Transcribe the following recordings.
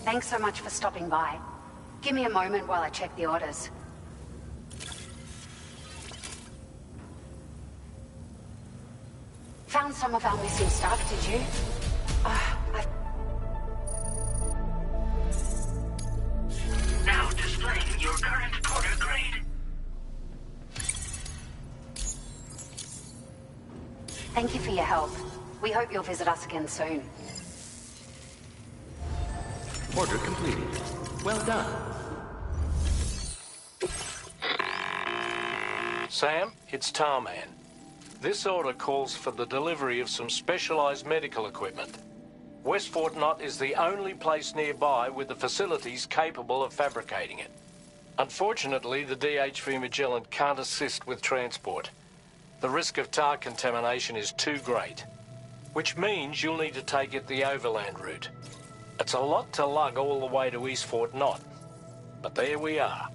Thanks so much for stopping by. Give me a moment while I check the orders. Found some of our missing stuff, did you? Now displaying your current quarter grade. Thank you for your help. We hope you'll visit us again soon. Order completed. Well done. Sam, it's Tarman. This order calls for the delivery of some specialized medical equipment. West Fort Knott is the only place nearby with the facilities capable of fabricating it. Unfortunately, the DHV Magellan can't assist with transport. The risk of tar contamination is too great, which means you'll need to take it the overland route. It's a lot to lug all the way to East Fort Knott, but there we are.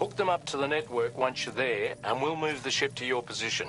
Hook them up to the network once you're there, and we'll move the ship to your position.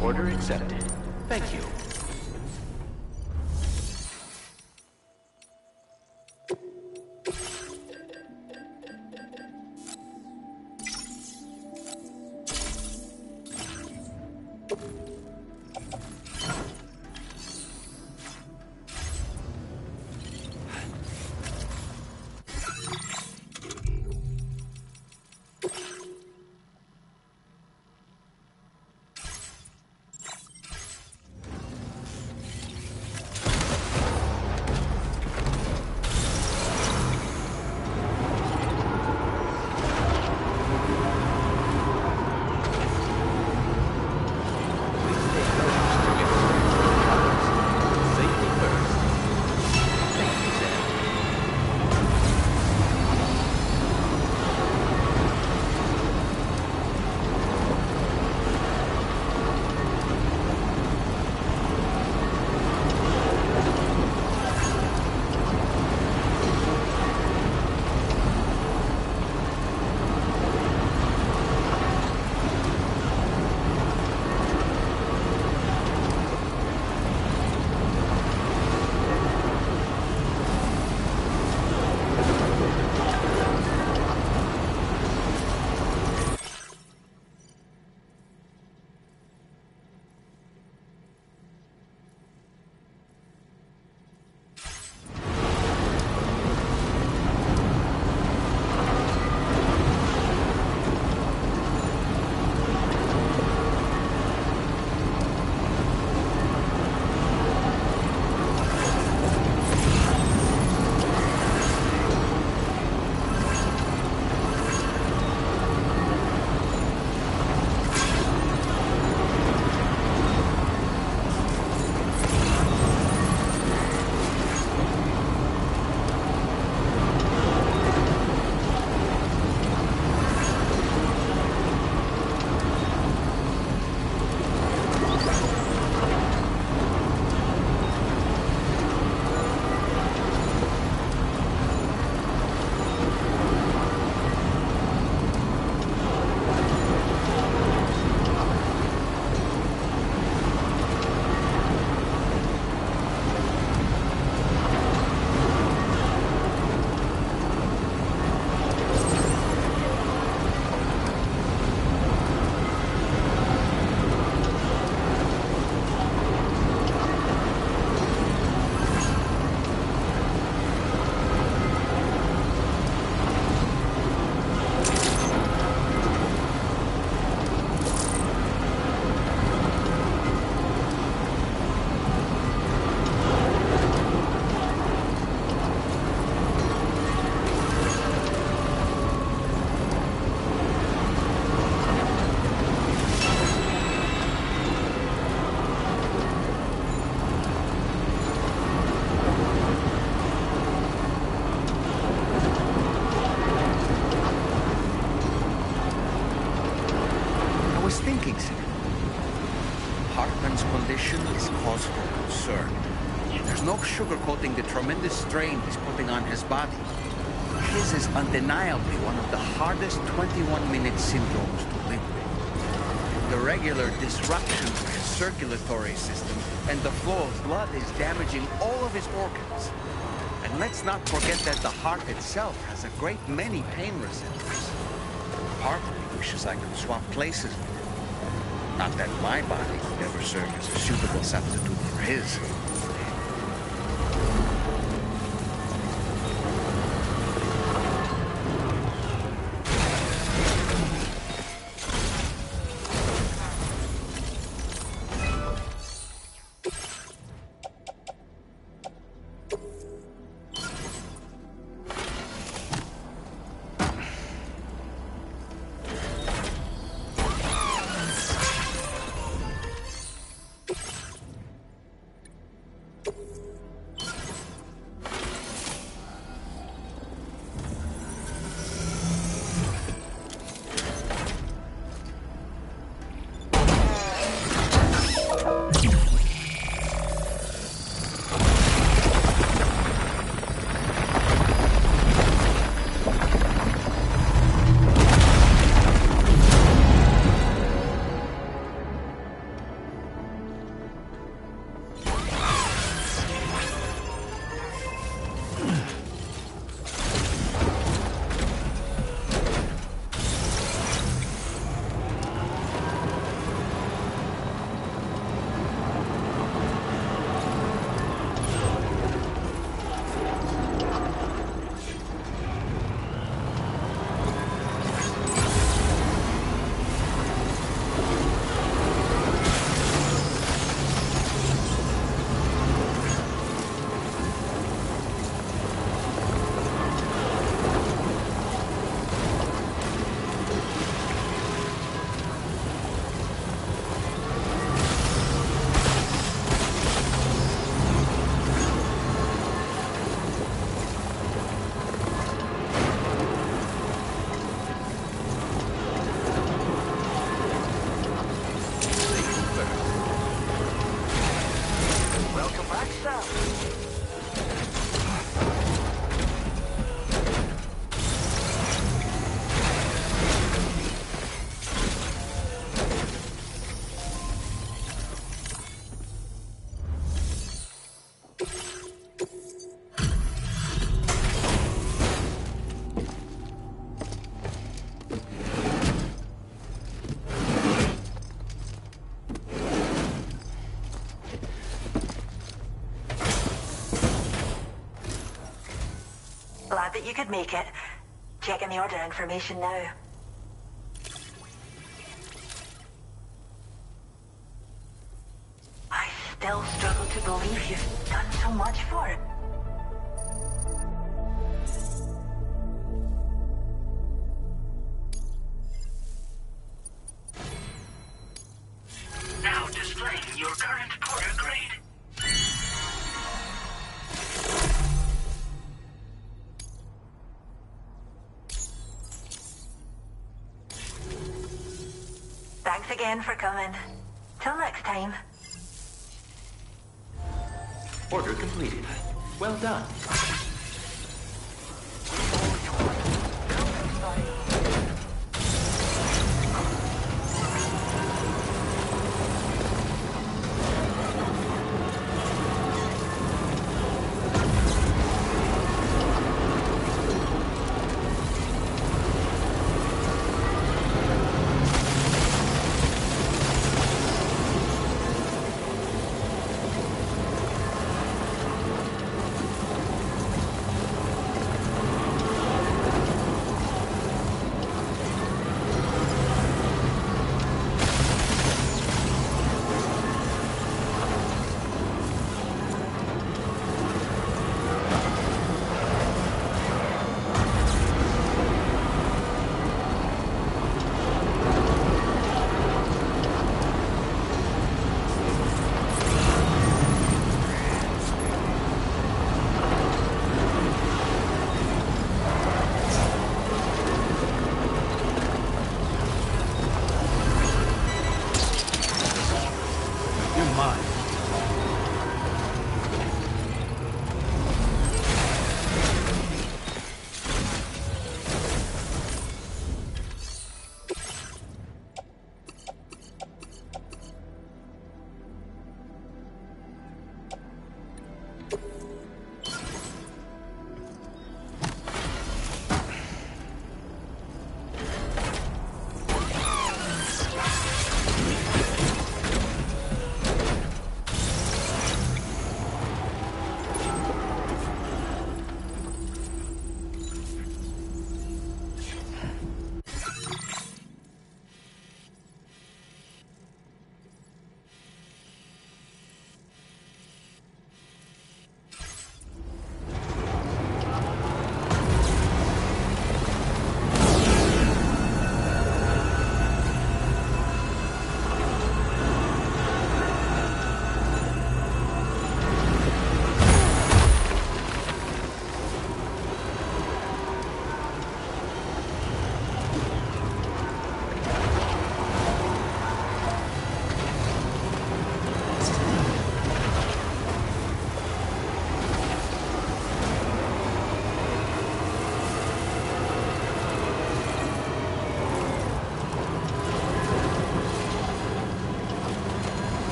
Order accepted. Thank you. sir. There's no sugarcoating the tremendous strain he's putting on his body. His is undeniably one of the hardest 21-minute syndromes to live with. The regular disruption to his circulatory system and the flow of blood is damaging all of his organs. And let's not forget that the heart itself has a great many pain receptors. Part of me wishes I could swap places with him. Not that my body could ever serve as a suitable substitute for his. Glad that you could make it. Checking the order information now. I still struggle to believe you've done so much for it. Now displaying your current porter grade. Thanks again for coming. Till next time. Order completed. Well done.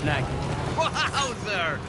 Snag. Wowzer!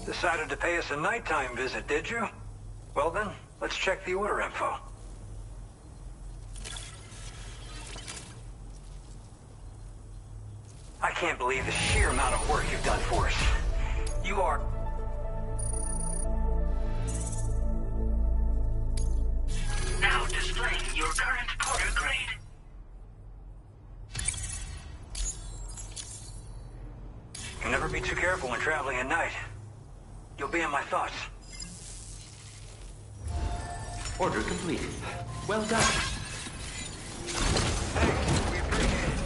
Decided to pay us a nighttime visit, did you? Well then, let's check the order info. I can't believe the sheer amount of work you've done for us. You are... Now displaying your current porter grade. You never be too careful when traveling at night. You'll be in my thoughts. Order completed. Well done. Thanks. We appreciate it.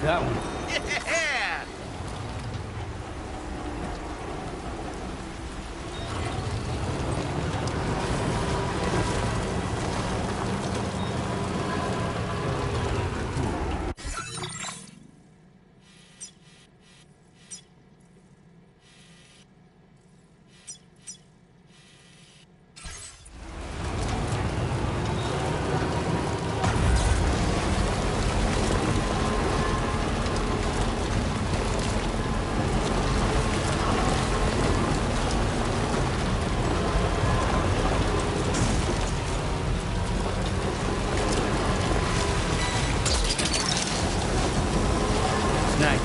that one. Yeah!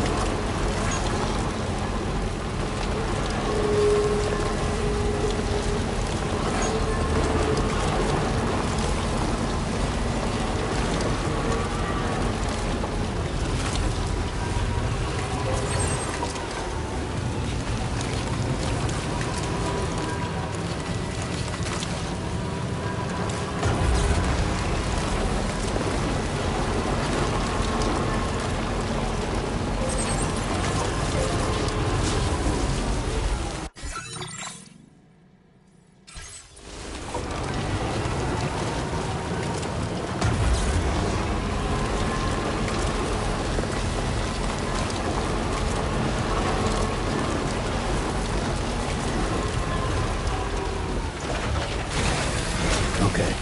Okay.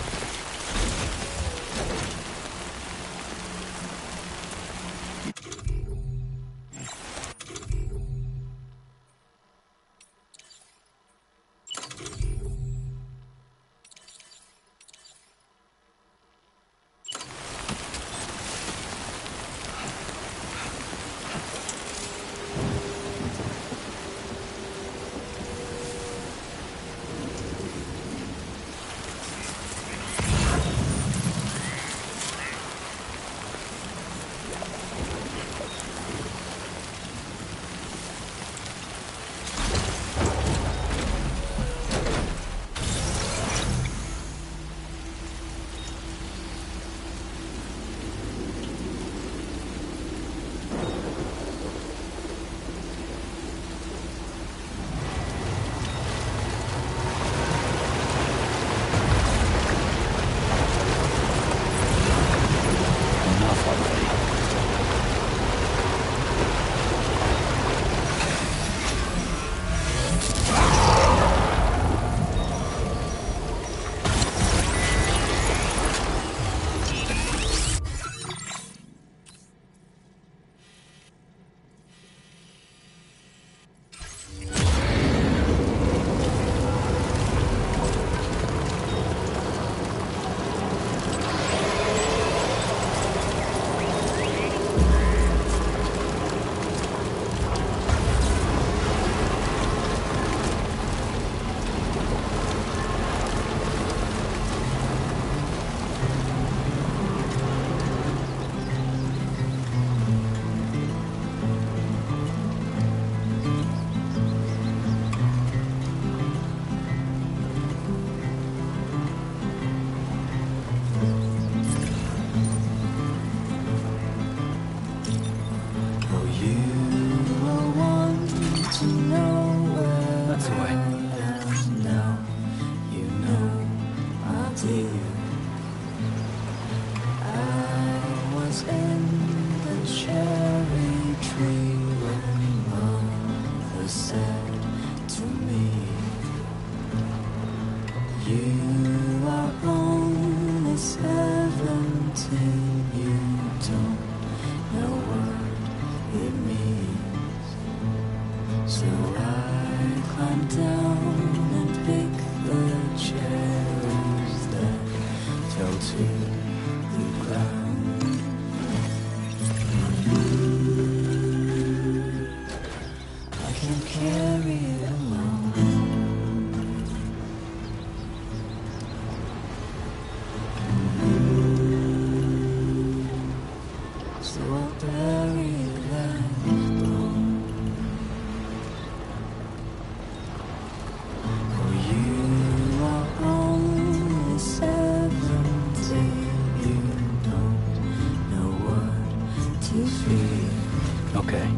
Okay.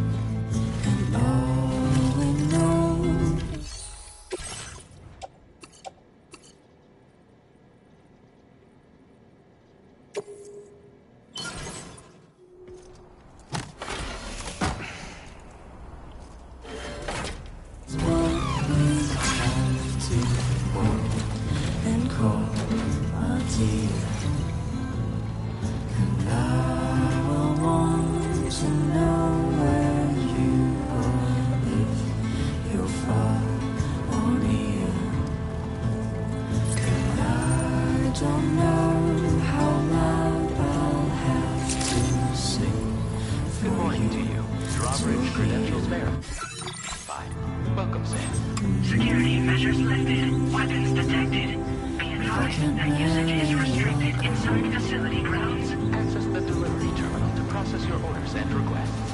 Good morning to you. Drawbridge credentials verified. Welcome, Sam. Security measures lifted. Weapons detected. Be advised that usage is restricted inside facility grounds. Access the delivery terminal to process your orders and requests.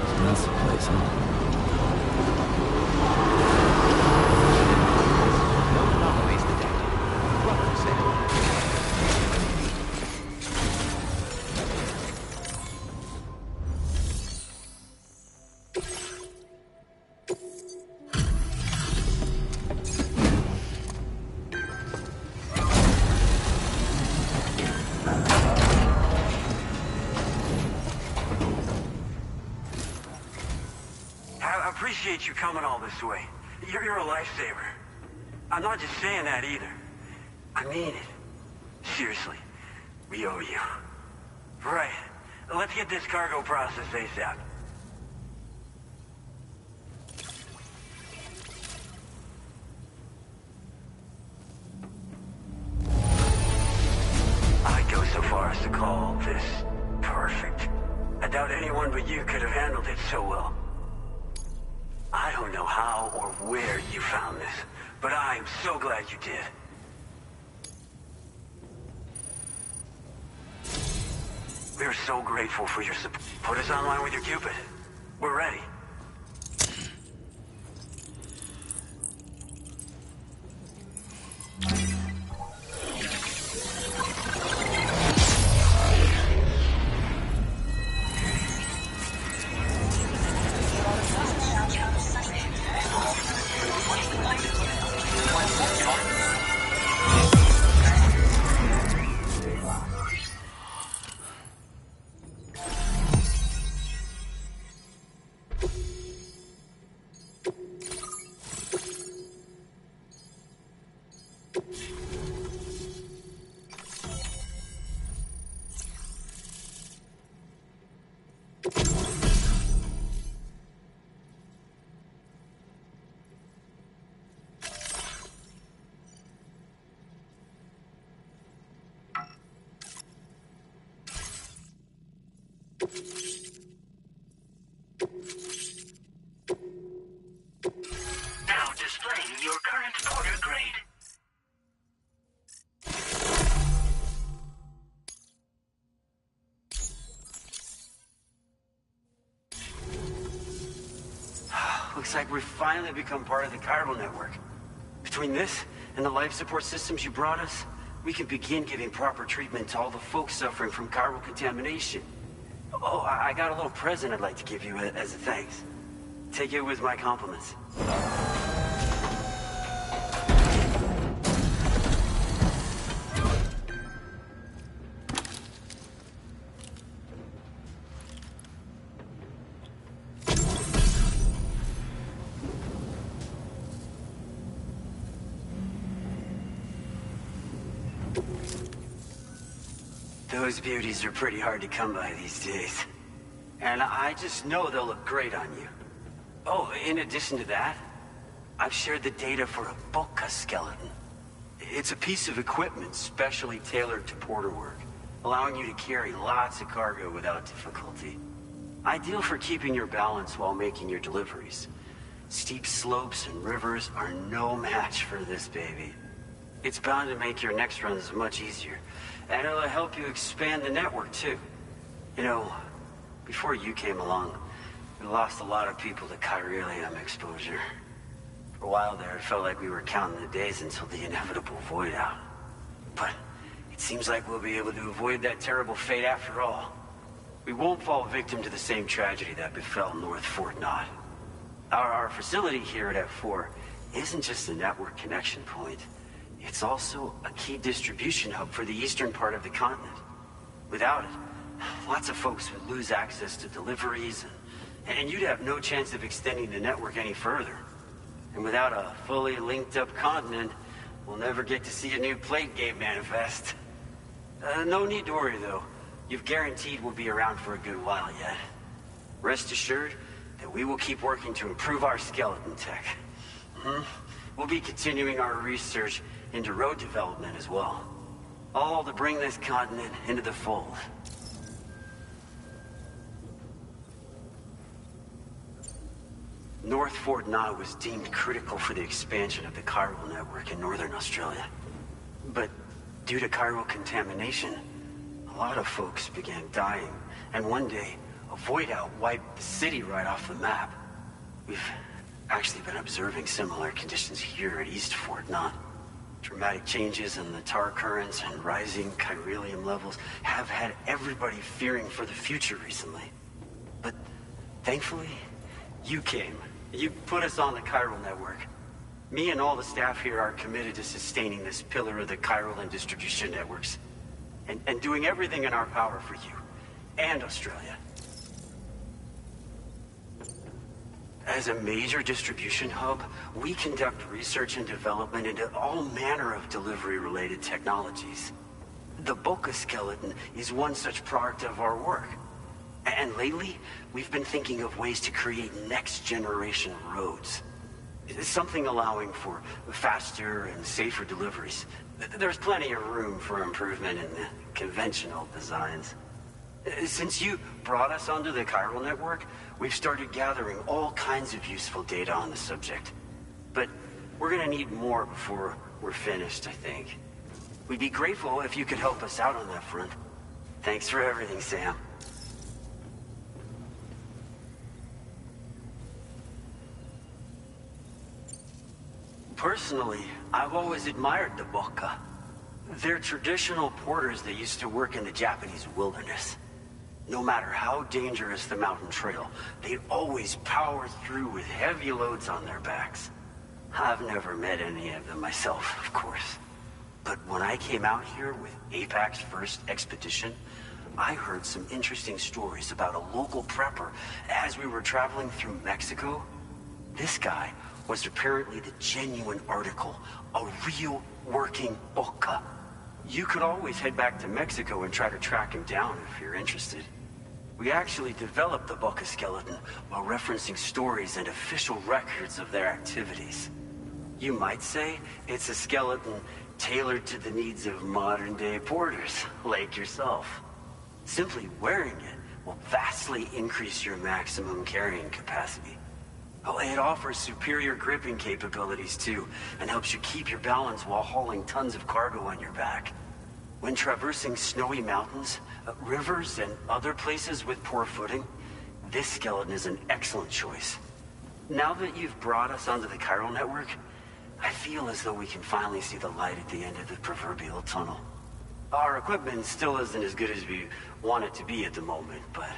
So that's the place, huh? No anomalies detected. Welcome, Sam. I appreciate you coming all this way. You're a lifesaver. I'm not just saying that either. I mean it. Seriously, we owe you. Right. Let's get this cargo processed ASAP. I'd go so far as to call this perfect. I doubt anyone but you could have handled it so well. I don't know how or where you found this, but I'm so glad you did. We're so grateful for your support. Put us online with your Cupid. We're ready. Now displaying your current order grade. Looks like we've finally become part of the chiral network. Between this and the life support systems you brought us, we can begin giving proper treatment to all the folks suffering from chiral contamination. Oh, I got a little present I'd like to give you as a thanks. Take it with my compliments. Those beauties are pretty hard to come by these days. And I just know they'll look great on you. Oh, in addition to that, I've shared the data for a Boca skeleton. It's a piece of equipment specially tailored to porter work, allowing you to carry lots of cargo without difficulty. Ideal for keeping your balance while making your deliveries. Steep slopes and rivers are no match for this baby. It's bound to make your next runs much easier. And it'll help you expand the network, too. You know, before you came along, we lost a lot of people to chiralium exposure. For a while there, it felt like we were counting the days until the inevitable void out. But it seems like we'll be able to avoid that terrible fate after all. We won't fall victim to the same tragedy that befell North Fort Knott. Our facility here at F4 isn't just a network connection point. It's also a key distribution hub for the eastern part of the continent. Without it, lots of folks would lose access to deliveries, and you'd have no chance of extending the network any further. And without a fully linked up continent, we'll never get to see a new plate game manifest. No need to worry though. You've guaranteed we'll be around for a good while yet. Rest assured that we will keep working to improve our skeleton tech. We'll be continuing our research into road development as well. All to bring this continent into the fold. North Fort Knott was deemed critical for the expansion of the chiral network in northern Australia. But due to chiral contamination, a lot of folks began dying, and one day, a void out wiped the city right off the map. We've actually been observing similar conditions here at East Fort Knott. Dramatic changes in the tar currents and rising chiralium levels have had everybody fearing for the future recently. But thankfully, you came. You put us on the chiral network. Me and all the staff here are committed to sustaining this pillar of the chiral and distribution networks. And doing everything in our power for you and Australia. As a major distribution hub, we conduct research and development into all manner of delivery-related technologies. The Boca skeleton is one such product of our work. And lately, we've been thinking of ways to create next-generation roads. Something allowing for faster and safer deliveries. There's plenty of room for improvement in the conventional designs. Since you brought us onto the chiral network, we've started gathering all kinds of useful data on the subject. But we're gonna need more before we're finished, I think. We'd be grateful if you could help us out on that front. Thanks for everything, Sam. Personally, I've always admired the Boca. They're traditional porters that used to work in the Japanese wilderness. No matter how dangerous the mountain trail, they'd always power through with heavy loads on their backs. I've never met any of them myself, of course. But when I came out here with APAC's first expedition, I heard some interesting stories about a local prepper as we were traveling through Mexico. This guy was apparently the genuine article, a real working Boca. You could always head back to Mexico and try to track him down if you're interested. We actually developed the Boca skeleton while referencing stories and official records of their activities. You might say it's a skeleton tailored to the needs of modern-day porters, like yourself. Simply wearing it will vastly increase your maximum carrying capacity. Oh, it offers superior gripping capabilities too, and helps you keep your balance while hauling tons of cargo on your back. When traversing snowy mountains, rivers, and other places with poor footing, this skeleton is an excellent choice. Now that you've brought us onto the chiral network, I feel as though we can finally see the light at the end of the proverbial tunnel. Our equipment still isn't as good as we want it to be at the moment, but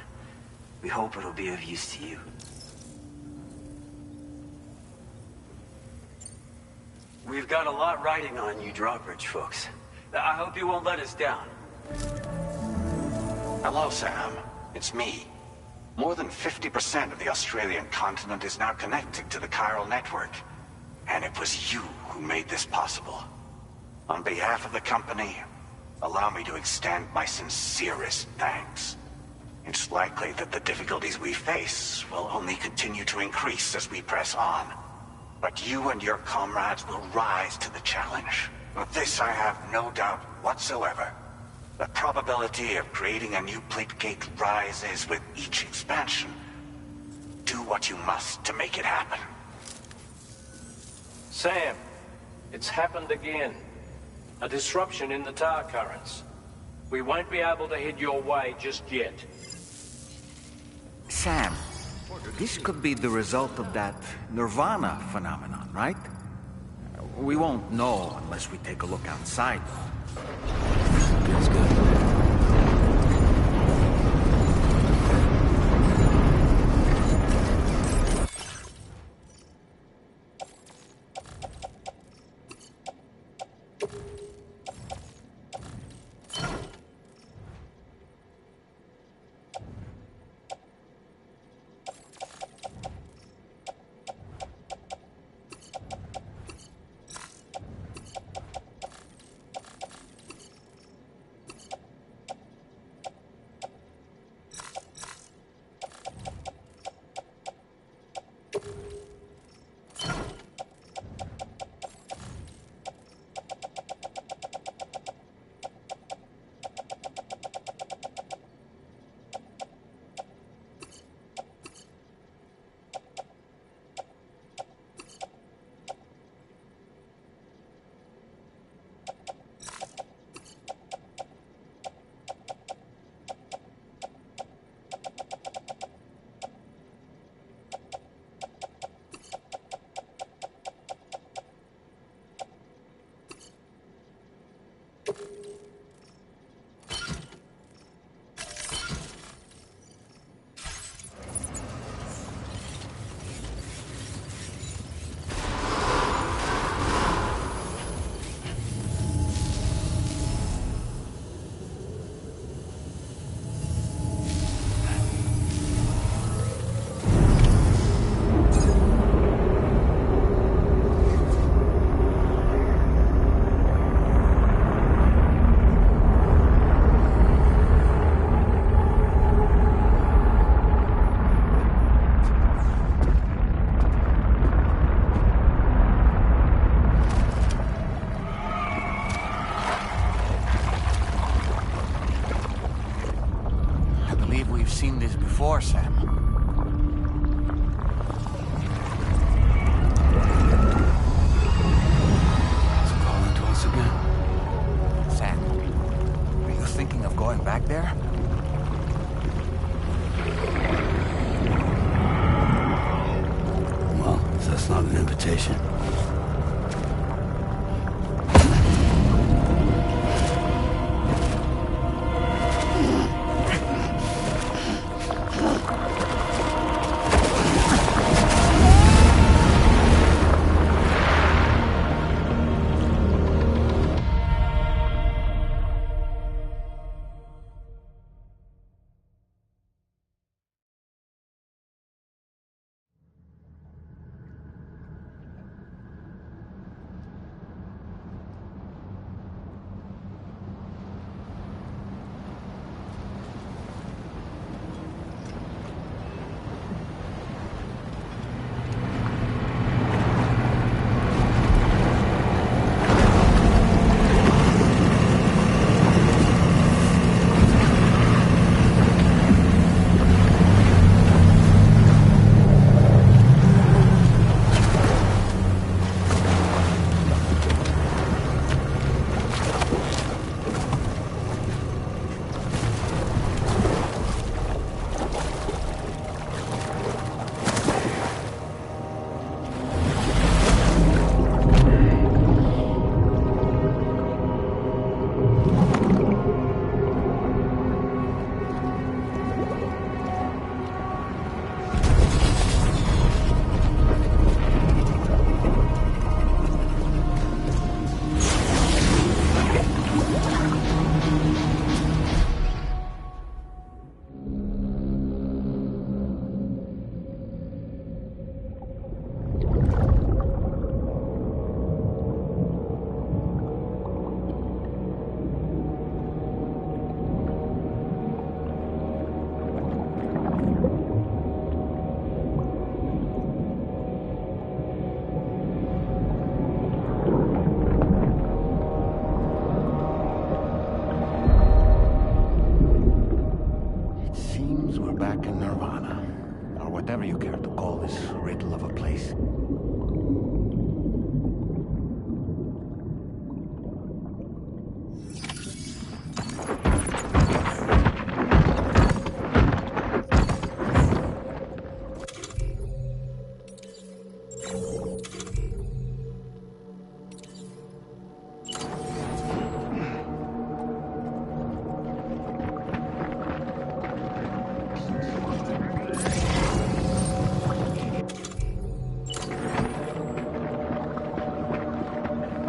we hope it'll be of use to you. We've got a lot riding on you drawbridge folks. I hope you won't let us down. Hello, Sam. It's me. More than 50% of the Australian continent is now connected to the chiral network. And it was you who made this possible. On behalf of the company, allow me to extend my sincerest thanks. It's likely that the difficulties we face will only continue to increase as we press on. But you and your comrades will rise to the challenge. Of this I have no doubt whatsoever. The probability of creating a new plate gate rises with each expansion. Do what you must to make it happen. Sam, it's happened again. A disruption in the tar currents. We won't be able to head your way just yet. Sam, this could be the result of that Nirvana phenomenon. right? We won't know unless we take a look outside. Feels good. Seen this before, Sam. It's calling to us again. Sam, are you thinking of going back there? Well, that's not an invitation.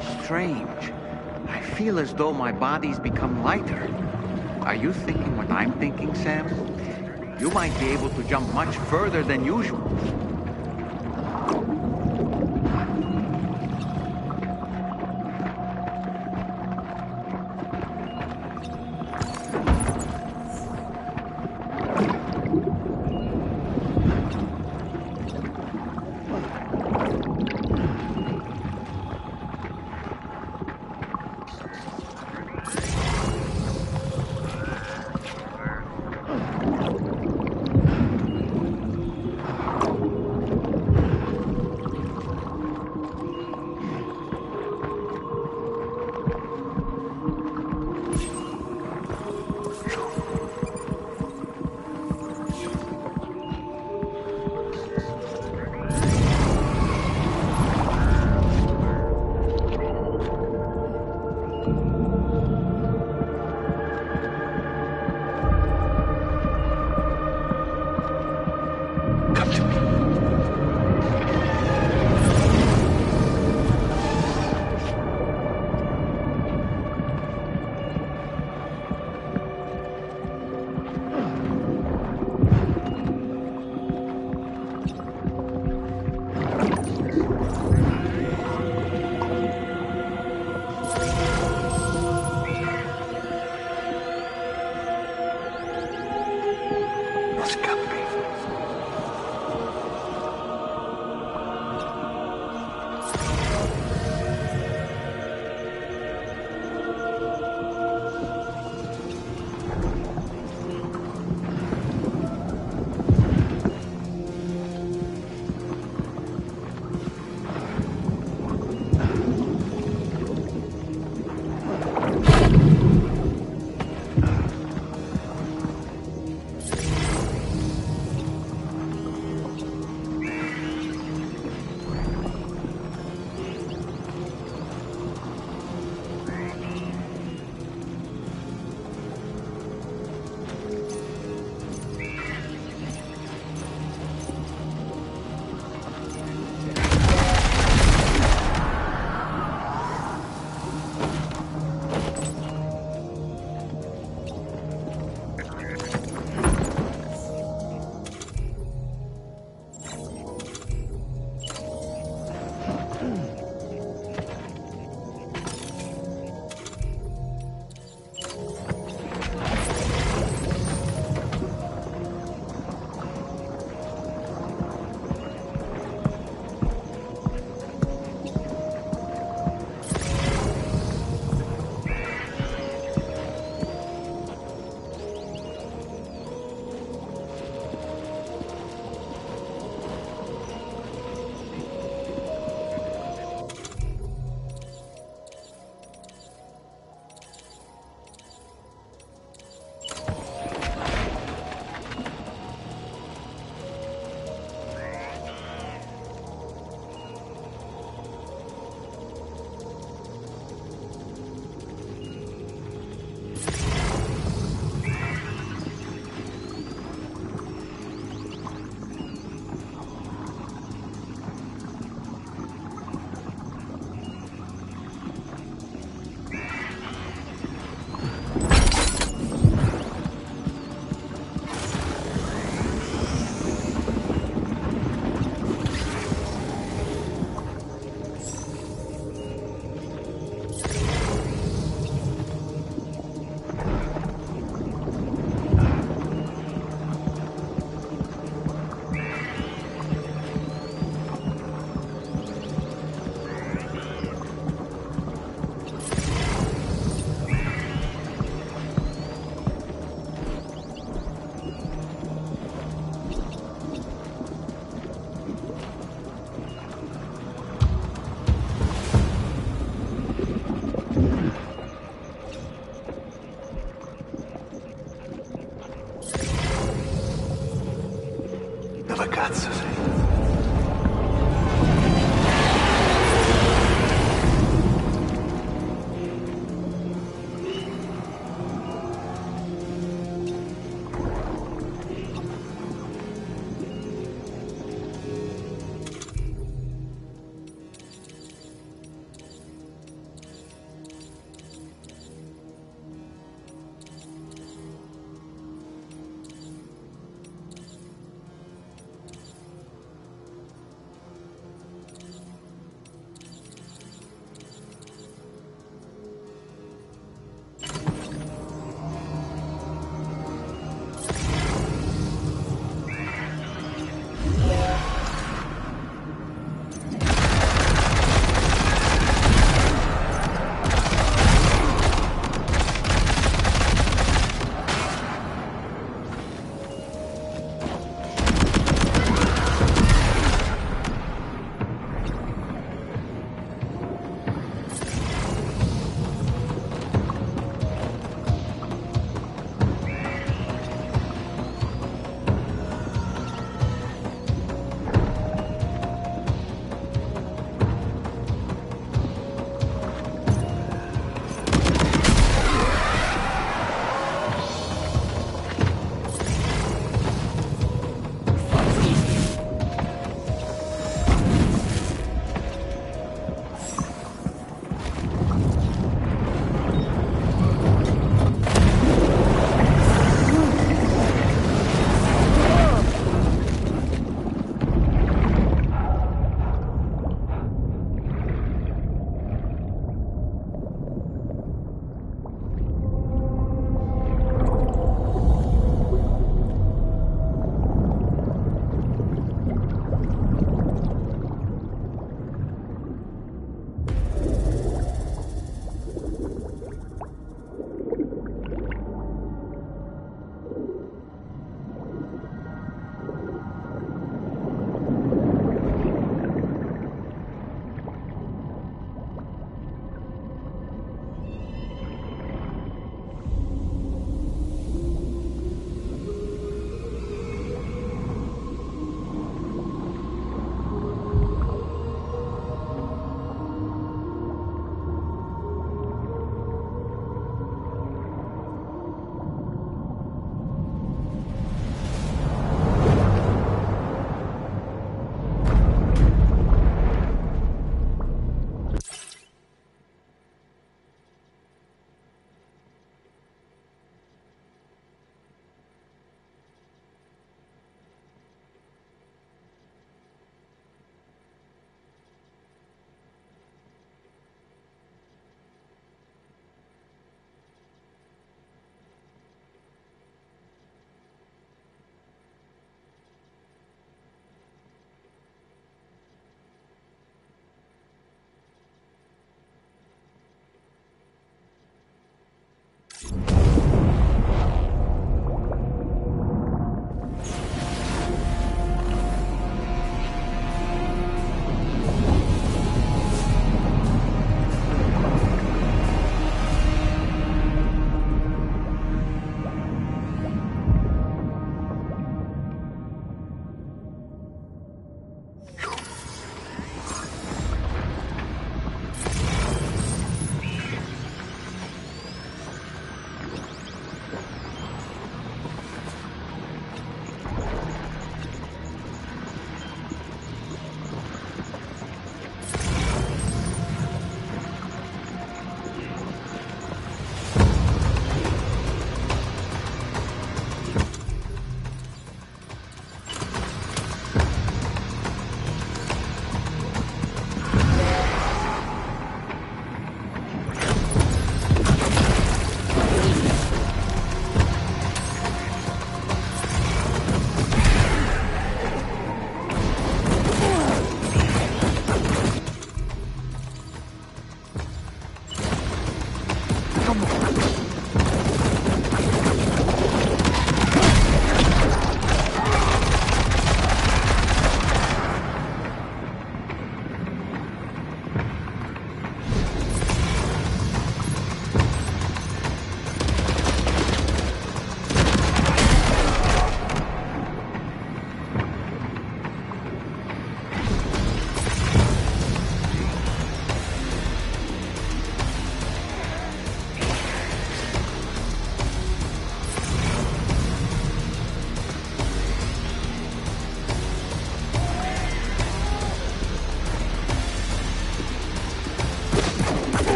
Strange. I feel as though my body's become lighter. Are you thinking what I'm thinking, Sam? You might be able to jump much further than usual.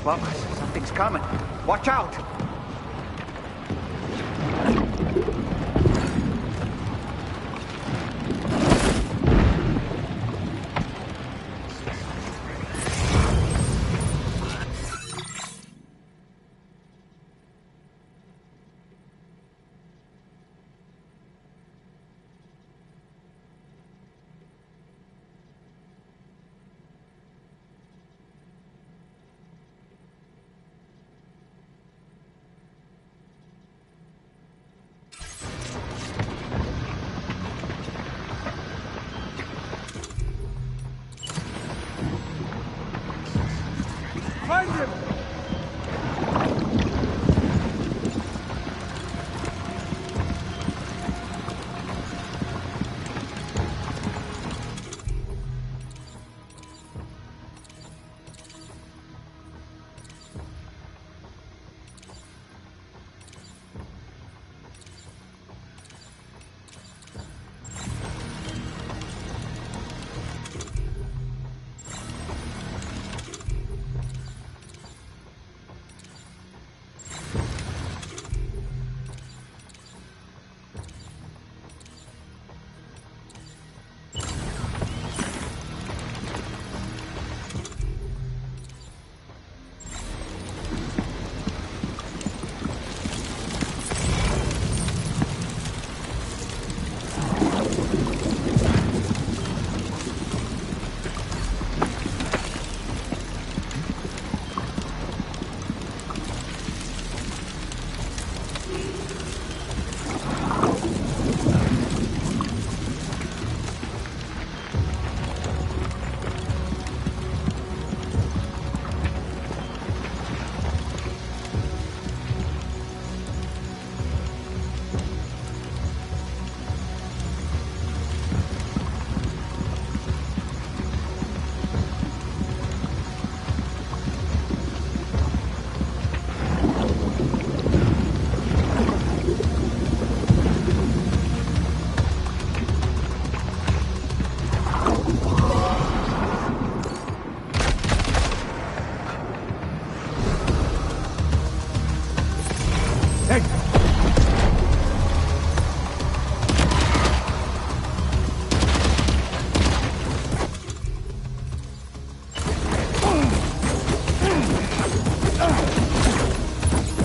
Well, something's coming. Watch out! Find him!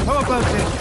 How about this?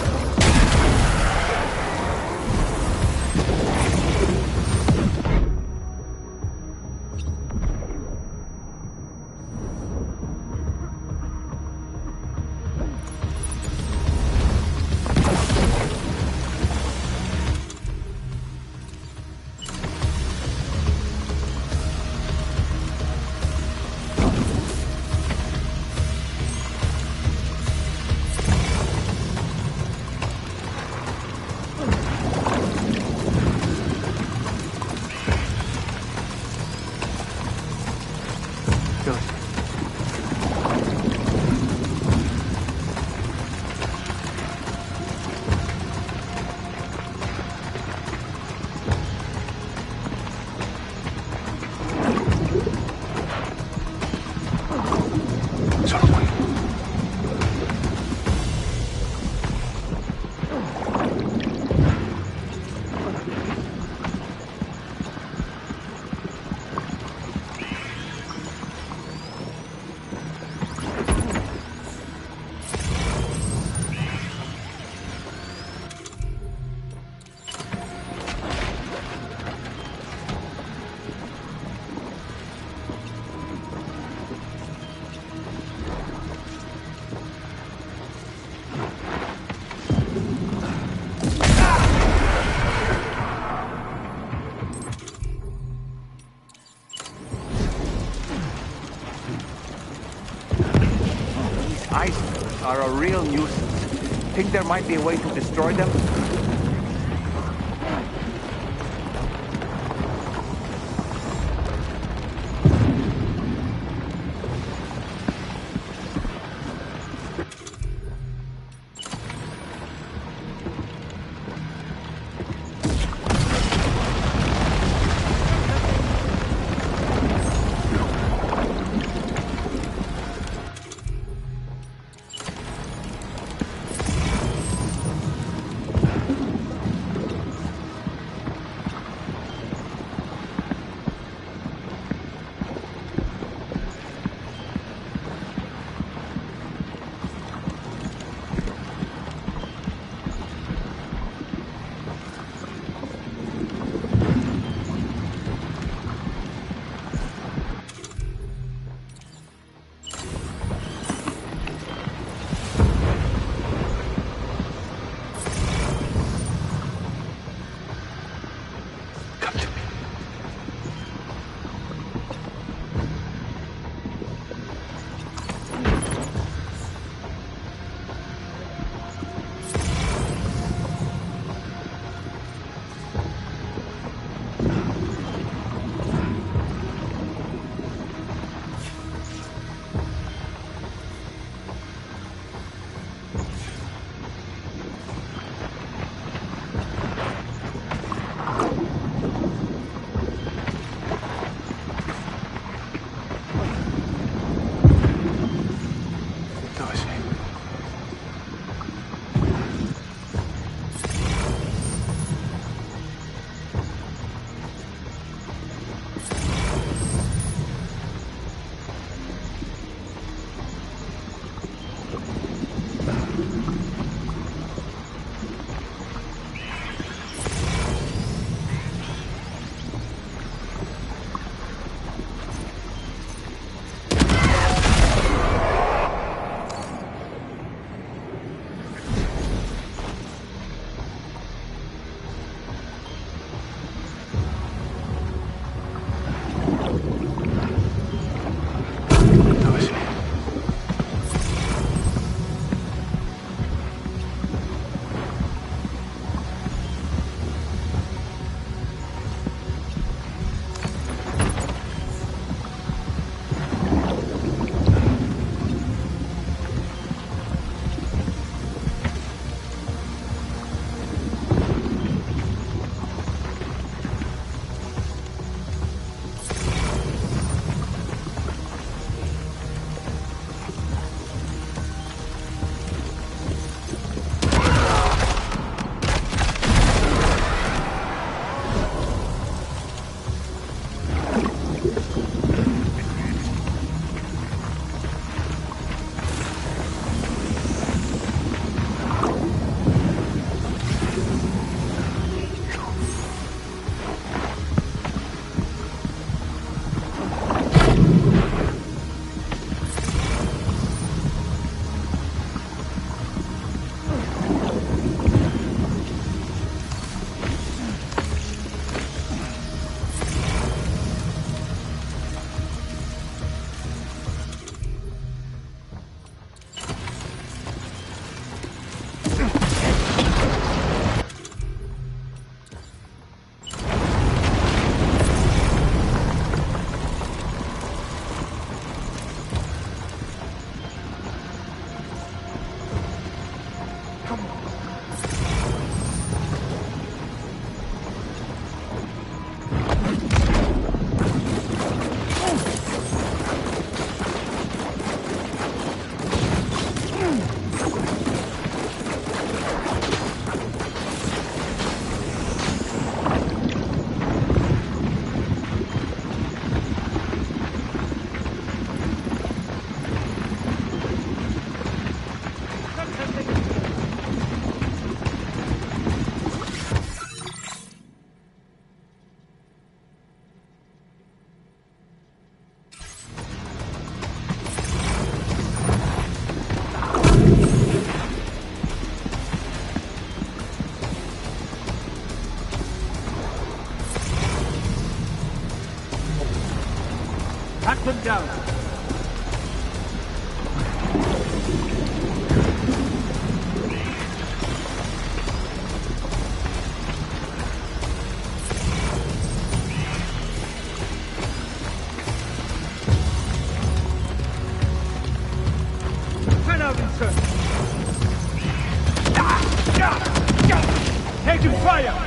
Icebergs are a real nuisance. Think there might be a way to destroy them? him down. Turn out, sir. Taking fire!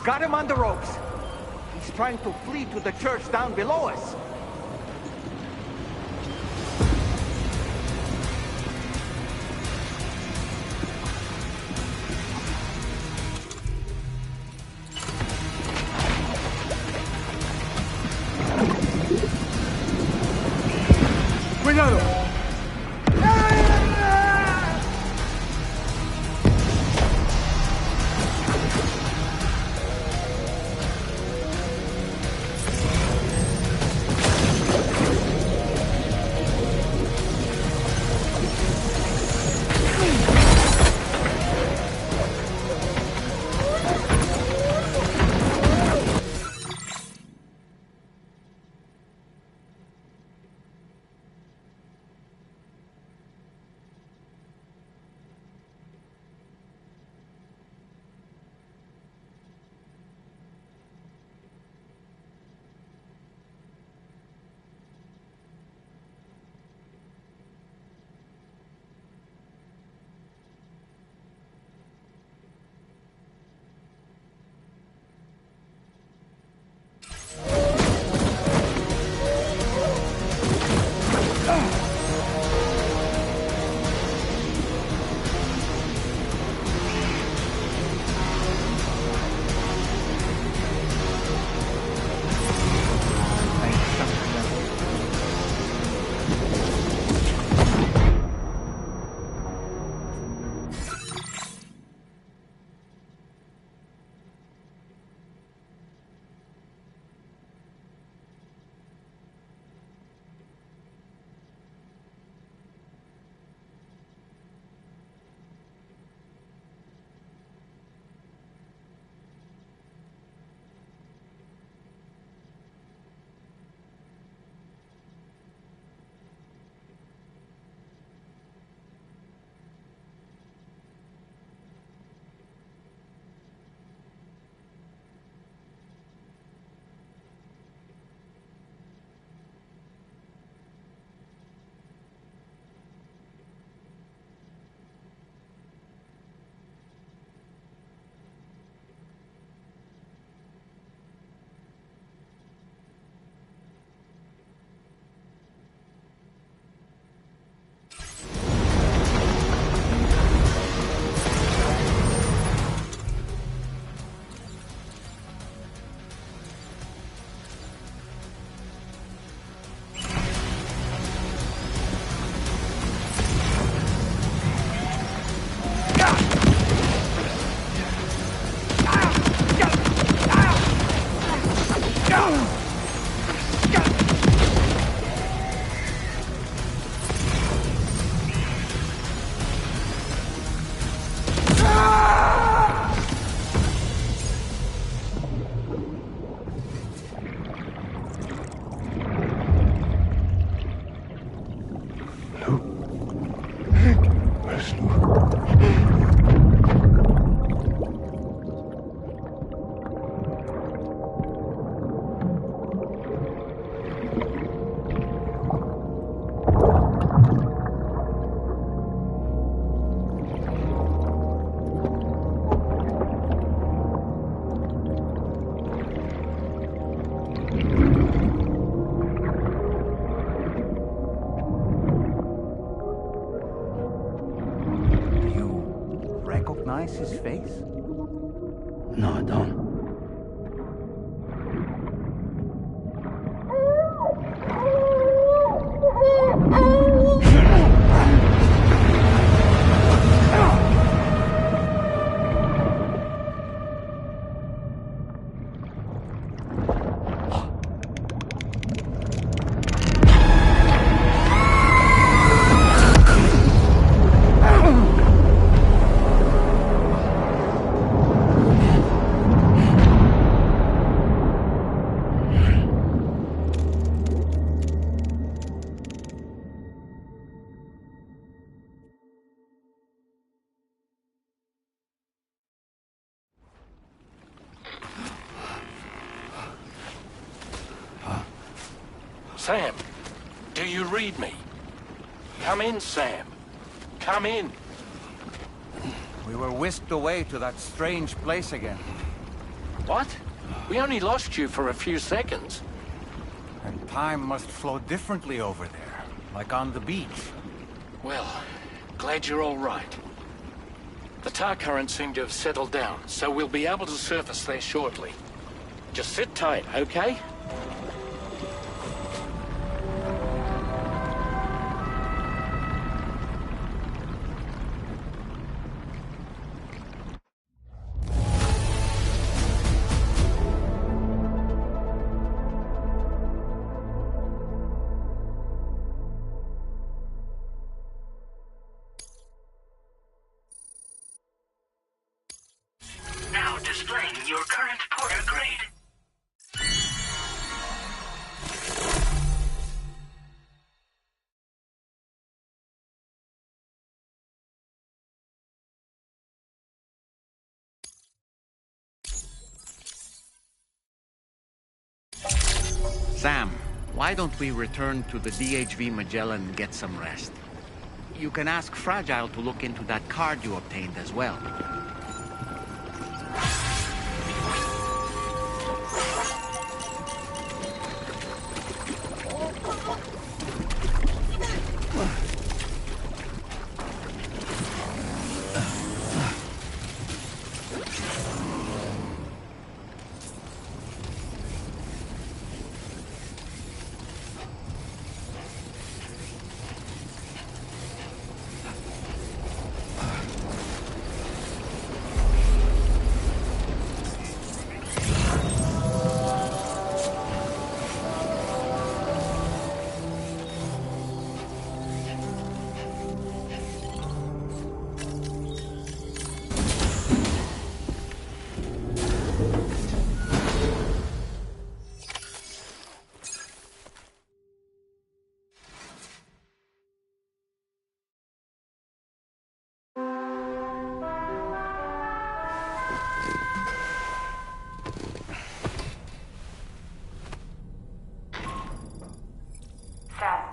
Got him on the ropes. He's trying to flee to the church down below us. Cuidado! Recognize his face? No, I don't. Sam, do you read me? Come in, Sam. Come in. We were whisked away to that strange place again. What? We only lost you for a few seconds. And time must flow differently over there, like on the beach. Well, glad you're all right. The tar currents seem to have settled down, so we'll be able to surface there shortly. Just sit tight, okay? Now displaying your current porter grade. Sam, why don't we return to the DHV Magellan and get some rest? You can ask Fragile to look into that card you obtained as well. Sam,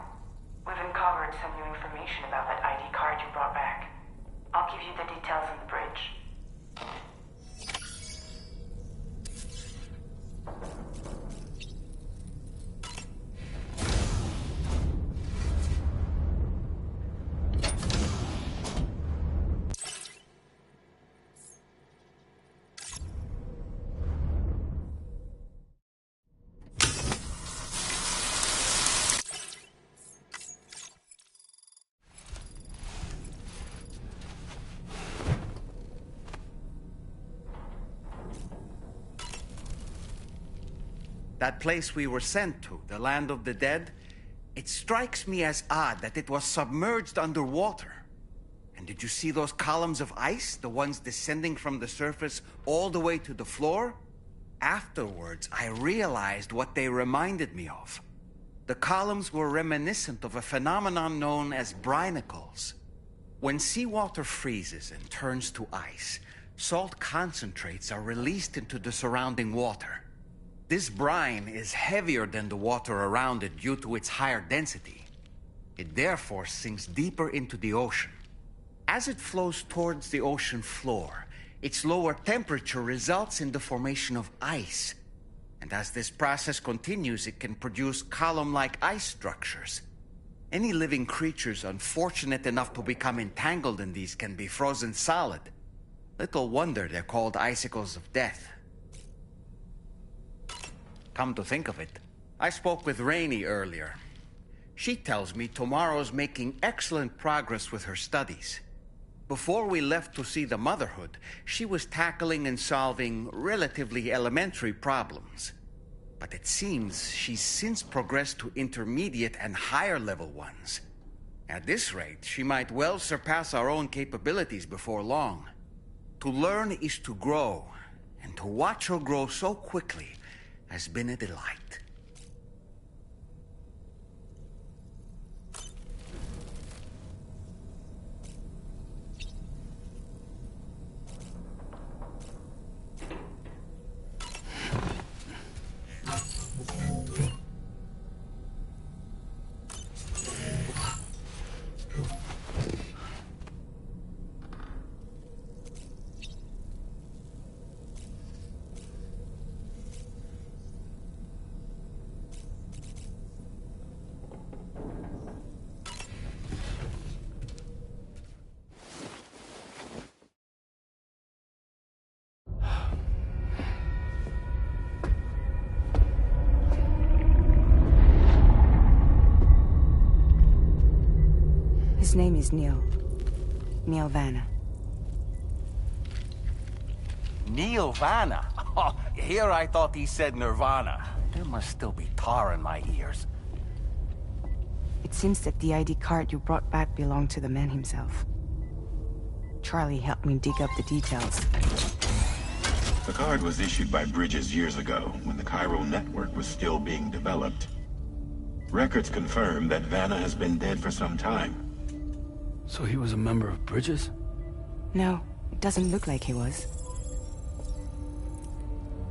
we've uncovered some new information about that ID card you brought back. I'll give you the details on the bridge. That place we were sent to, the land of the dead, it strikes me as odd that it was submerged underwater. And did you see those columns of ice, the ones descending from the surface all the way to the floor? Afterwards, I realized what they reminded me of. The columns were reminiscent of a phenomenon known as brinicles. When seawater freezes and turns to ice, salt concentrates are released into the surrounding water. This brine is heavier than the water around it due to its higher density. It therefore sinks deeper into the ocean. As it flows towards the ocean floor, its lower temperature results in the formation of ice. And as this process continues, it can produce column-like ice structures. Any living creatures unfortunate enough to become entangled in these can be frozen solid. Little wonder they're called icicles of death. Come to think of it, I spoke with Rainey earlier. She tells me Tomorrow's making excellent progress with her studies. Before we left to see the Motherhood, she was tackling and solving relatively elementary problems. But it seems she's since progressed to intermediate and higher level ones. At this rate, she might well surpass our own capabilities before long. To learn is to grow, and to watch her grow so quickly has been a delight. His name is Neil. Neil Vanna. Neil Vanna? Oh, here I thought he said Nirvana. There must still be tar in my ears. It seems that the ID card you brought back belonged to the man himself. Charlie helped me dig up the details. The card was issued by Bridges years ago, when the chiral network was still being developed. Records confirm that Vanna has been dead for some time. So he was a member of Bridges? No, it doesn't look like he was.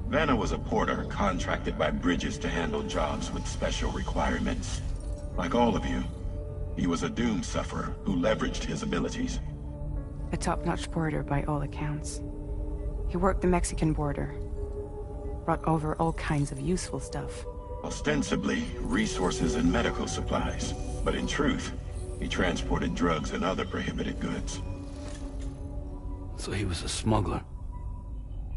Vanna was a porter contracted by Bridges to handle jobs with special requirements. Like all of you, he was a doom sufferer who leveraged his abilities. A top-notch porter by all accounts. He worked the Mexican border. Brought over all kinds of useful stuff. Ostensibly, resources and medical supplies. But in truth, he transported drugs and other prohibited goods. So he was a smuggler.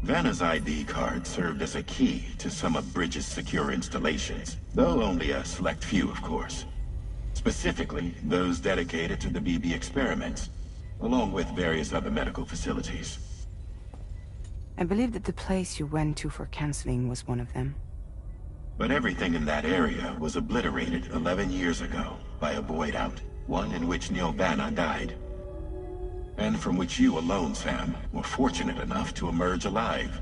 Vanna's ID card served as a key to some of Bridges' secure installations, though only a select few, of course. Specifically, those dedicated to the BB experiments, along with various other medical facilities. I believe that the place you went to for counseling was one of them. But everything in that area was obliterated 11 years ago by a void out, one in which Neil Vanna died. And from which you alone, Sam, were fortunate enough to emerge alive.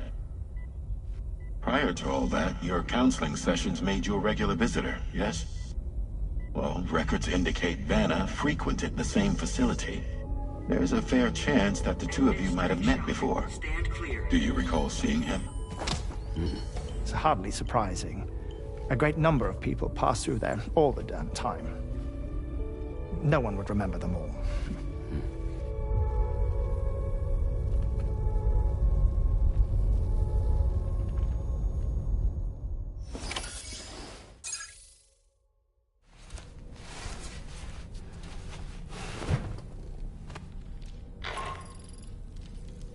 Prior to all that, your counseling sessions made you a regular visitor, yes? Well, records indicate Vanna frequented the same facility. There's a fair chance that the two of you might have met before. Do you recall seeing him? It's hardly surprising. A great number of people pass through there all the damn time. No one would remember them all.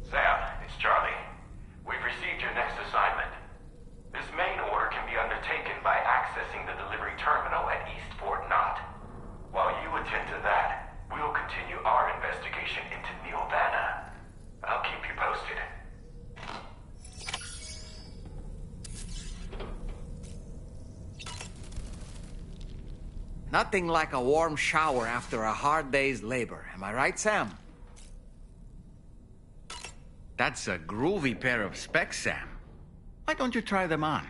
Sam, it's Charlie. We've received your next assignment. This main order can be undertaken by accessing the delivery terminal at East Fort Knott. While you attend to that, we'll continue our investigation into Neil Vanna. I'll keep you posted. Nothing like a warm shower after a hard day's labor. Am I right, Sam? That's a groovy pair of specs, Sam. Why don't you try them on?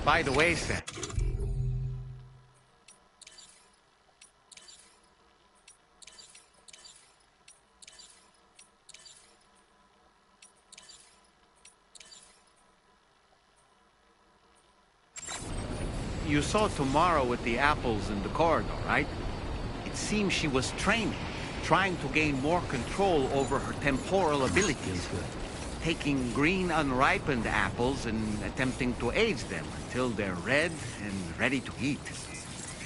By the way, Sam. You saw Tomorrow with the apples in the corridor, right? It seems she was training, trying to gain more control over her temporal abilities. Taking green unripened apples and attempting to age them until they're red and ready to eat.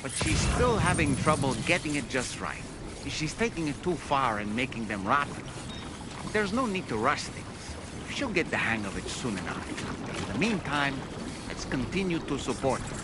But she's still having trouble getting it just right. She's taking it too far and making them rotten. There's no need to rush things. She'll get the hang of it soon enough. In the meantime, let's continue to support her.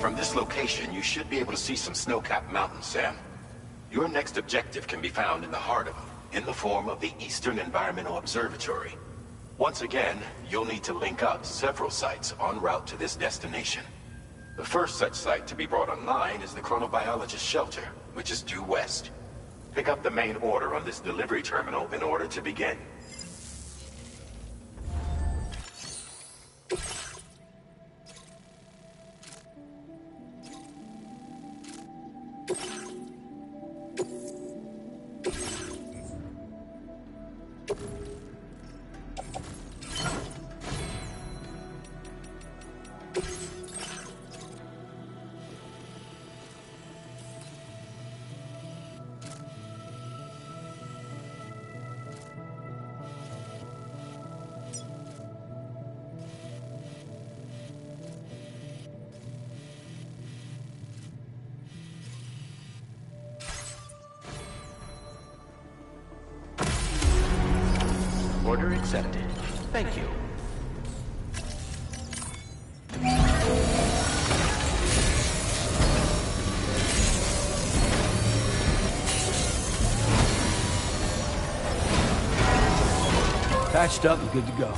From this location, you should be able to see some snow-capped mountains, Sam. Your next objective can be found in the heart of them, in the form of the Eastern Environmental Observatory. Once again, you'll need to link up several sites en route to this destination. The first such site to be brought online is the Chronobiologist Shelter, which is due west. Pick up the main order on this delivery terminal in order to begin. Order accepted. Thank you. Patched up and good to go.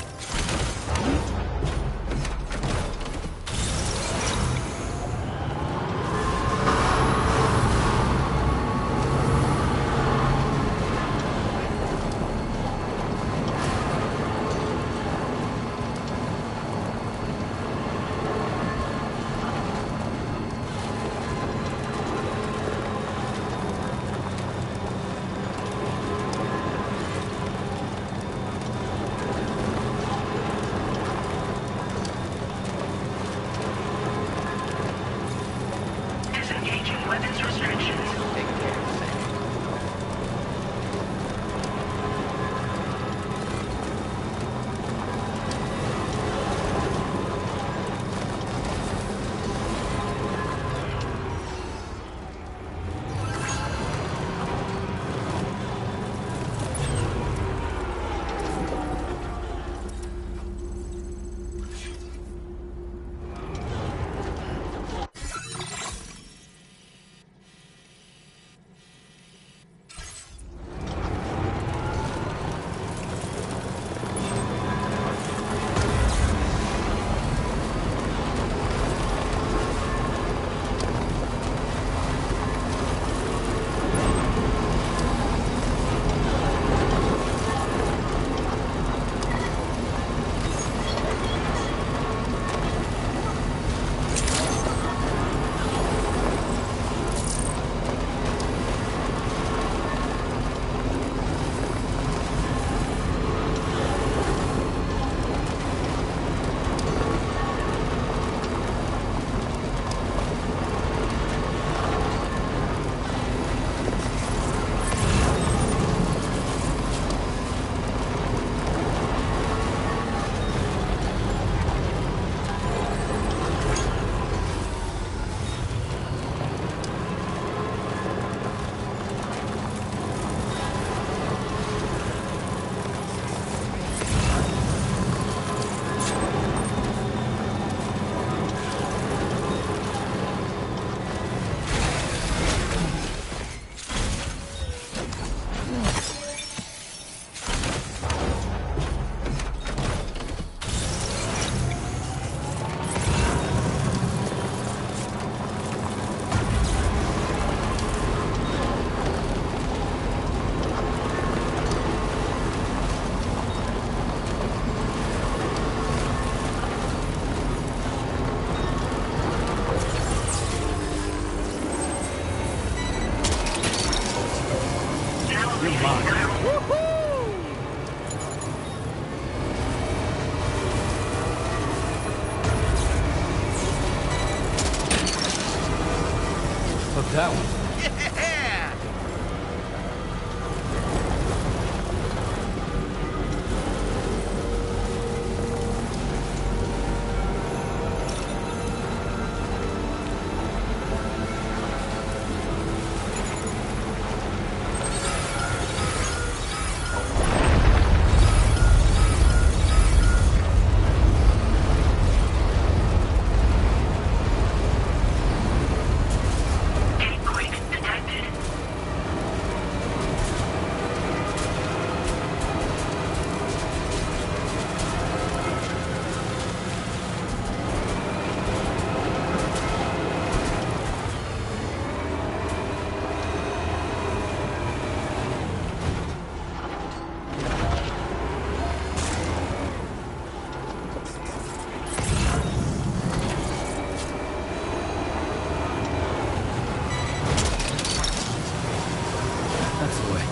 that one. Yeah! That's the way.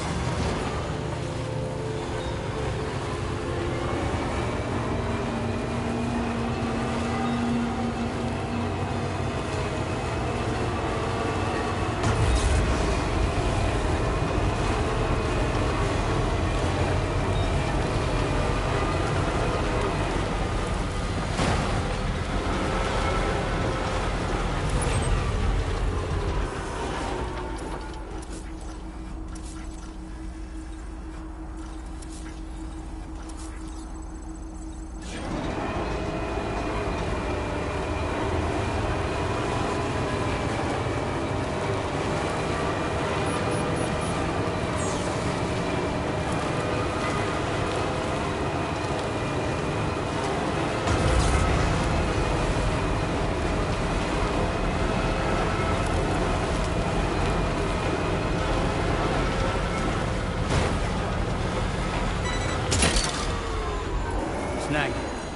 Snag.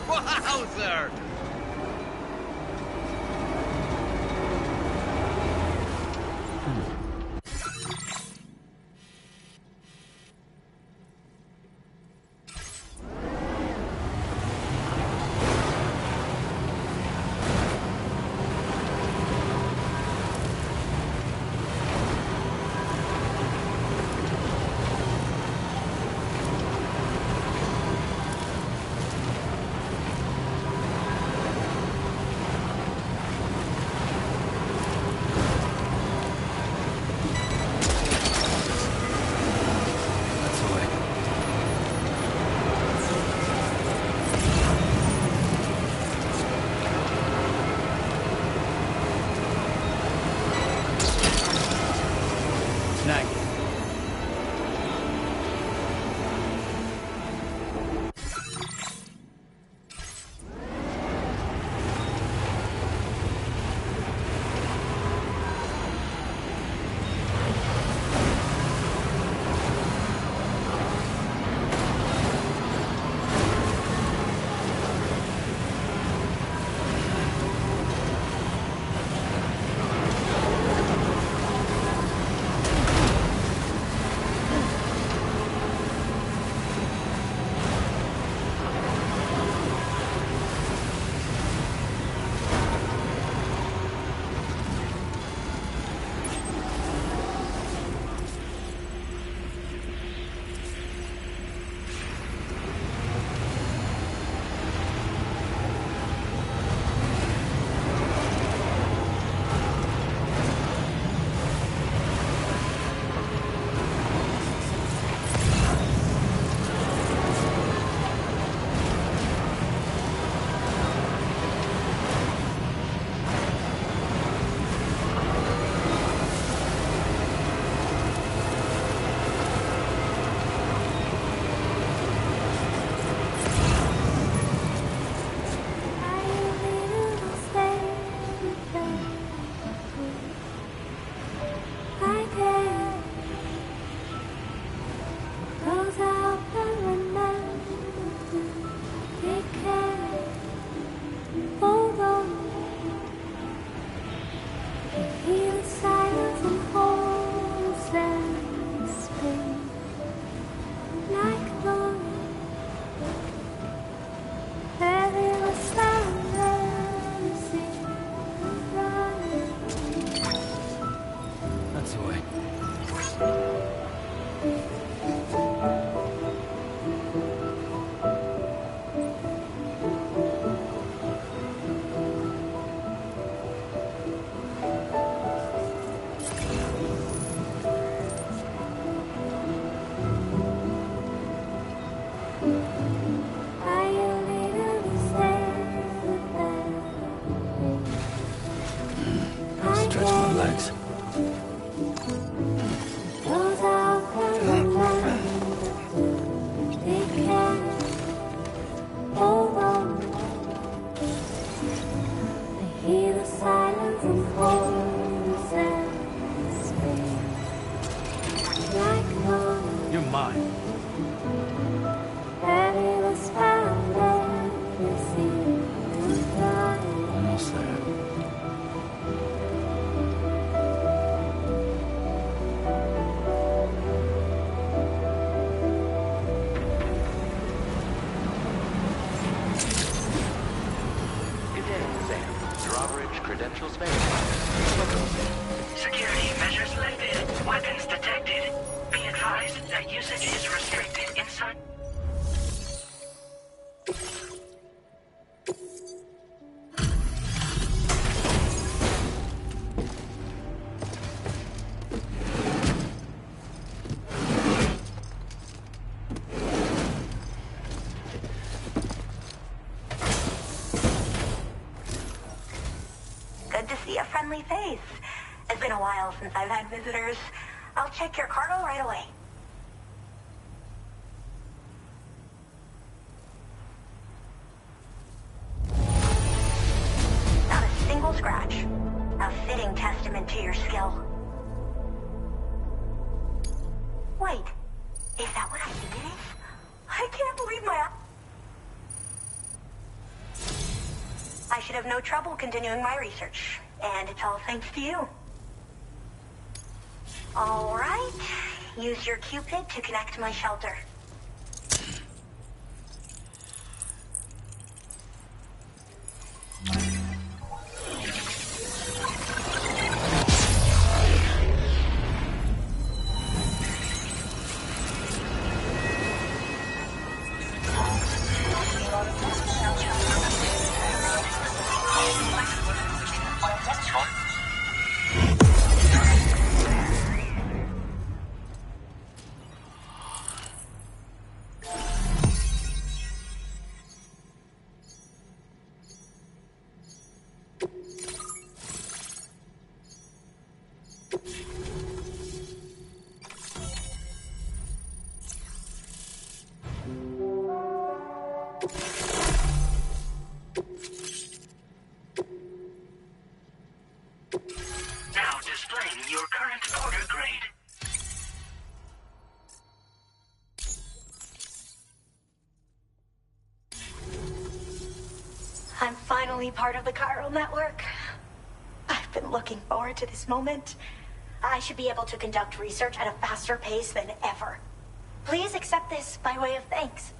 Wowzer! Storage credentials verified. Security measures lifted. Weapons detected. Be advised that usage is restricted inside. Good to see a friendly face. It's been a while since I've had visitors. I'll check your cargo right away. Not a single scratch. A fitting testament to your skill. Wait, is that what I think it is? I can't believe my... I should have no trouble continuing my research, and it's all thanks to you. All right, use your Cupid to connect to my shelter. Now displaying your current order grade. I'm finally part of the chiral network. I've been looking forward to this moment. I should be able to conduct research at a faster pace than ever. Please accept this by way of thanks.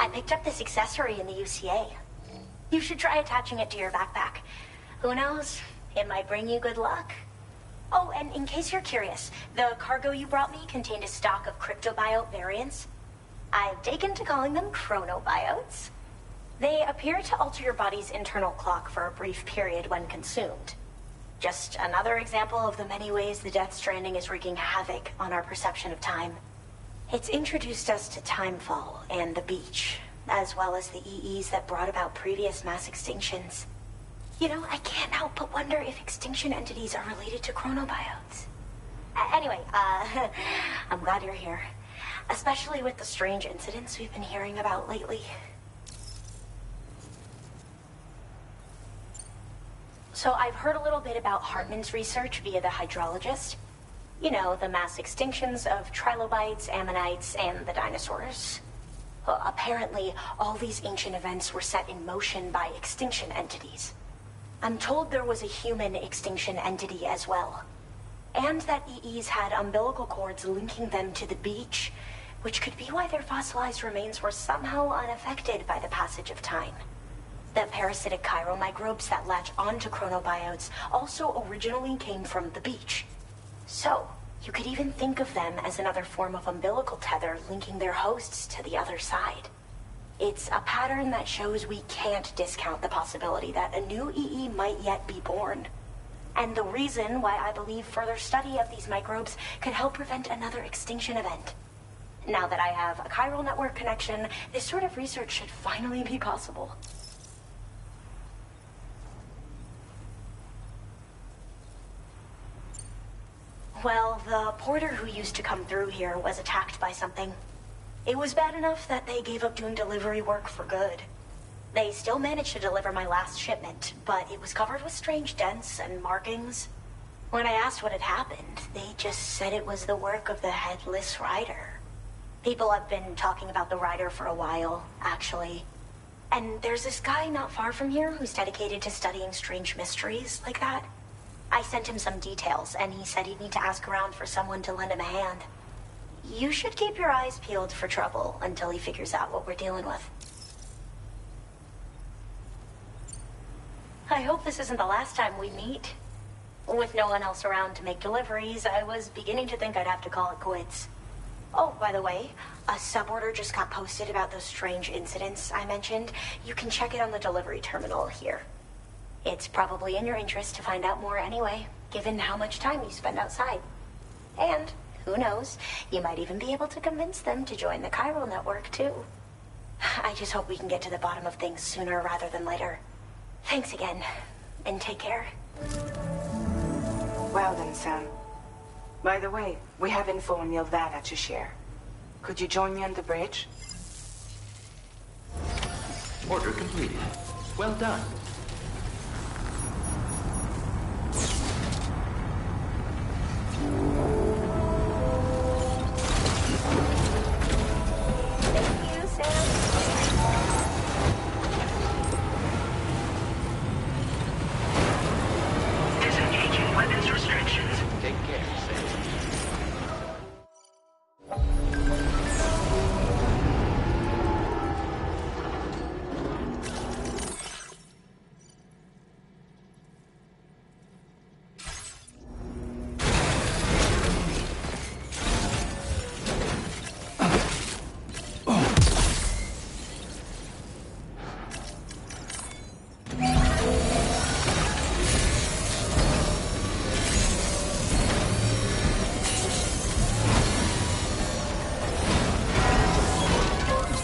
I picked up this accessory in the UCA. You should try attaching it to your backpack. Who knows? It might bring you good luck. Oh, and in case you're curious, the cargo you brought me contained a stock of cryptobiote variants. I've taken to calling them chronobiotes. They appear to alter your body's internal clock for a brief period when consumed. Just another example of the many ways the Death Stranding is wreaking havoc on our perception of time. It's introduced us to timefall and the beach, as well as the EEs that brought about previous mass extinctions. You know, I can't help but wonder if extinction entities are related to chronobiotes. Anyway, I'm glad you're here. Especially with the strange incidents we've been hearing about lately. So I've heard a little bit about Hartman's research via the hydrologist. You know, the mass extinctions of trilobites, ammonites, and the dinosaurs. Well, apparently, all these ancient events were set in motion by extinction entities. I'm told there was a human extinction entity as well. And that EEs had umbilical cords linking them to the beach, which could be why their fossilized remains were somehow unaffected by the passage of time. The parasitic chiromicrobes that latch onto chronobiotes also originally came from the beach. So, you could even think of them as another form of umbilical tether linking their hosts to the other side. It's a pattern that shows we can't discount the possibility that a new EE might yet be born. And the reason why I believe further study of these microbes could help prevent another extinction event. Now that I have a chiral network connection, this sort of research should finally be possible. Well, the porter who used to come through here was attacked by something. It was bad enough that they gave up doing delivery work for good. They still managed to deliver my last shipment, but it was covered with strange dents and markings. When I asked what had happened, they just said it was the work of the headless rider. People have been talking about the rider for a while, actually. And there's this guy not far from here who's dedicated to studying strange mysteries like that. I sent him some details, and he said he'd need to ask around for someone to lend him a hand. You should keep your eyes peeled for trouble until he figures out what we're dealing with. I hope this isn't the last time we meet. With no one else around to make deliveries, I was beginning to think I'd have to call it quits. Oh, by the way, a suborder just got posted about those strange incidents I mentioned. You can check it on the delivery terminal here. It's probably in your interest to find out more anyway, given how much time you spend outside. And, who knows, you might even be able to convince them to join the chiral network, too. I just hope we can get to the bottom of things sooner rather than later. Thanks again, and take care. Well then, Sam. By the way, we have info on Nilvana to share. Could you join me on the bridge? Order completed. Well done. Thank you, Sam. Disengaging weapons restrictions. Take care, Sam.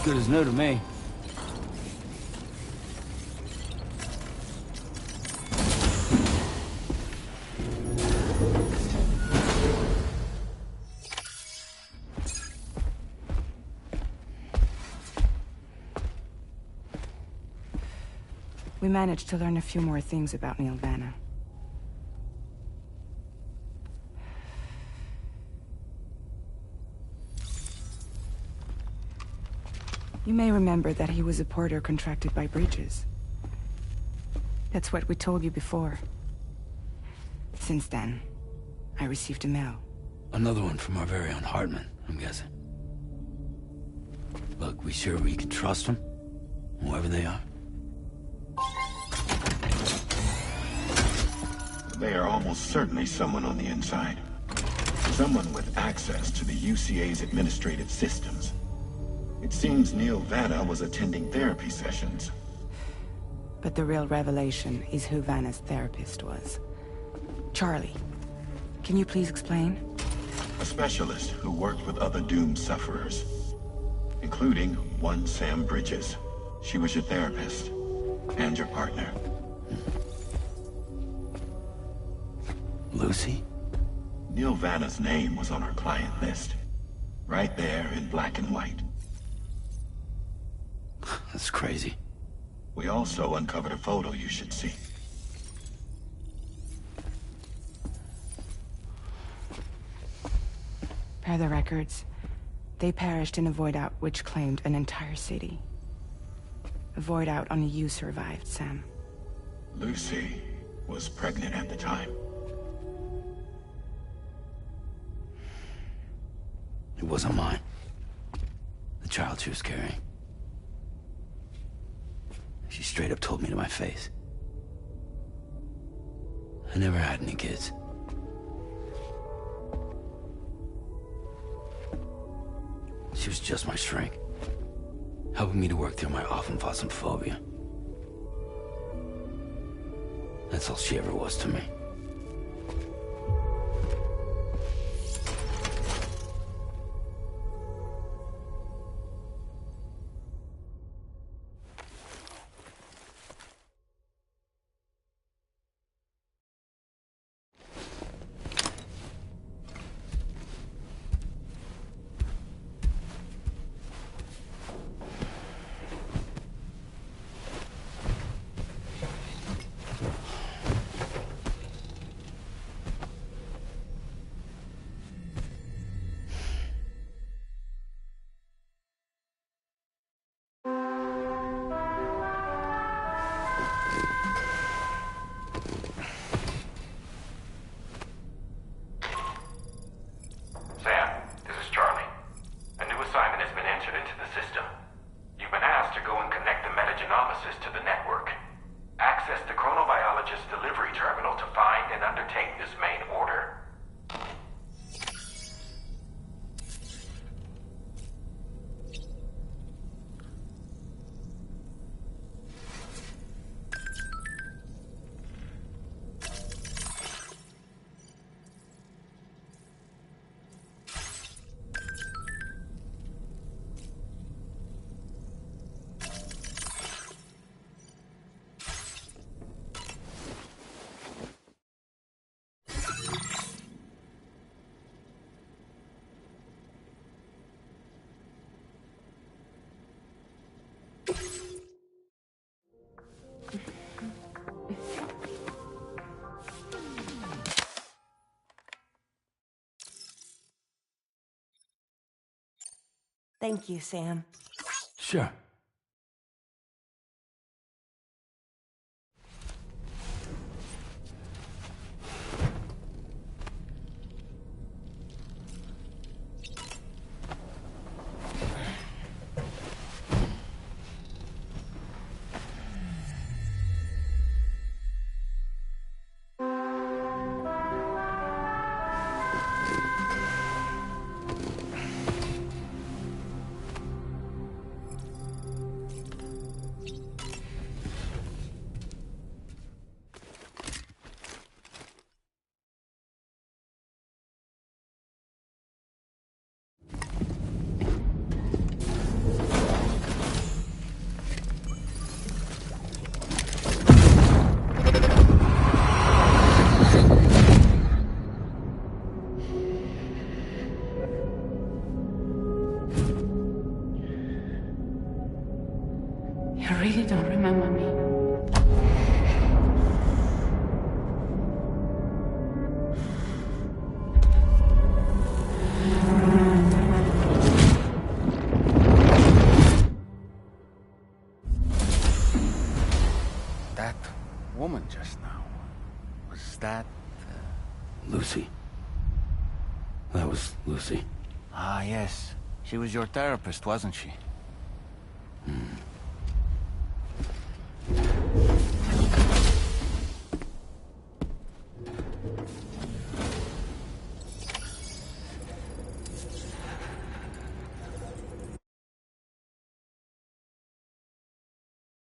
Good as new to me. We managed to learn a few more things about Nilvana. You may remember that he was a porter contracted by Bridges. That's what we told you before. Since then, I received a mail. Another one from our very own Hartman, I'm guessing. Look, we sure we can trust them? Whoever they are? They are almost certainly someone on the inside. Someone with access to the UCA's administrative systems. It seems Neil Vanna was attending therapy sessions. But the real revelation is who Vanna's therapist was. Charlie, can you please explain? A specialist who worked with other doomed sufferers, including one Sam Bridges. She was your therapist and your partner. Lucy? Neil Vanna's name was on our client list. Right there in black and white. That's crazy. We also uncovered a photo you should see. Per the records, they perished in a void out which claimed an entire city. A void out only you survived, Sam. Lucy was pregnant at the time. It wasn't mine. The child she was carrying. She straight up told me to my face. I never had any kids. She was just my shrink, helping me to work through my often phobia. That's all she ever was to me. Thank you, Sam. Sure. You really don't remember me. That woman just now, was that... Lucy. That was Lucy. Ah, yes. She was your therapist, wasn't she?